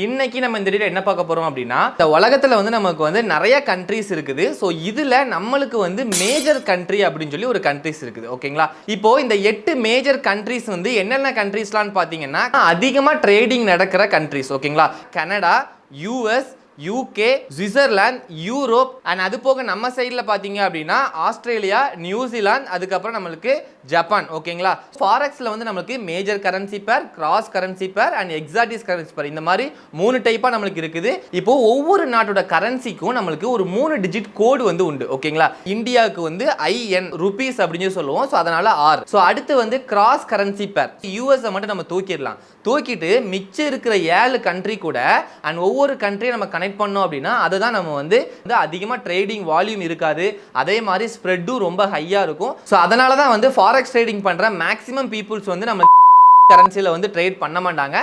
இன்னைக்கு நம்ம இந்த வீடியோல என்ன பார்க்க போறோம் அப்படின்னா, இந்த உலகத்துல வந்து நமக்கு வந்து நிறைய கண்ட்ரீஸ் இருக்குது. ஸோ இதுல நம்மளுக்கு வந்து மேஜர் கண்ட்ரி அப்படின்னு சொல்லி ஒரு கண்ட்ரீஸ் இருக்குது. ஓகேங்களா? இப்போ இந்த 8 மேஜர் கண்ட்ரீஸ் வந்து என்னென்ன கண்ட்ரீஸ்லாம் பார்த்தீங்கன்னா அதிகமா ட்ரேடிங் நடக்கிற கண்ட்ரீஸ். ஓகேங்களா? Canada, US, UK, Switzerland, Europe and அது போக நம்ம சைடில் பார்த்தீங்க அப்படின்னா ஆஸ்திரேலியா, நியூசிலாந்து, அதுக்கப்புறம் நம்மளுக்கு ஜப்பான். ஓகேங்களா? ஃபாரெக்ஸில் வந்து நம்மளுக்கு மேஜர் கரன்சி பேர், கிராஸ் கரன்சி பேர் அண்ட் எக்ஸாட்டிஸ் கரன்சி பேர், இந்த மாதிரி 3 டைப்பாக நம்மளுக்கு இருக்குது. இப்போ ஒவ்வொரு நாட்டோட கரன்சிக்கும் நம்மளுக்கு ஒரு 3 டிஜிட் கோடு வந்து உண்டு. ஓகேங்களா? இந்தியாவுக்கு வந்து IN ருபீஸ் அப்படின்னு சொல்லுவோம். ஸோ அதனால R. ஸோ அடுத்து வந்து கிராஸ் கரன்சி பேர், யூஎஸ் மட்டும் நம்ம தூக்கிட்டு மிச்சம் இருக்கிற 7 கண்ட்ரி கூட அண்ட் ஒவ்வொரு கண்ட்ரியை நம்ம கனெக்ட் பண்ணோம் அப்படின்னா அதுதான் நம்ம வந்து அதிகமாக ட்ரேடிங் வால்யூம் இருக்காது. அதே மாதிரி ஸ்ப்ரெட்டும் ரொம்ப ஹையா இருக்கும். ஸோ அதனால தான் வந்து ஃபாரெக்ஸ் ட்ரேடிங் பண்ற மேக்ஸிமம் பீப்புள்ஸ் வந்து நம்ம கரன்சியில் வந்து ட்ரேட் பண்ண மாட்டாங்க.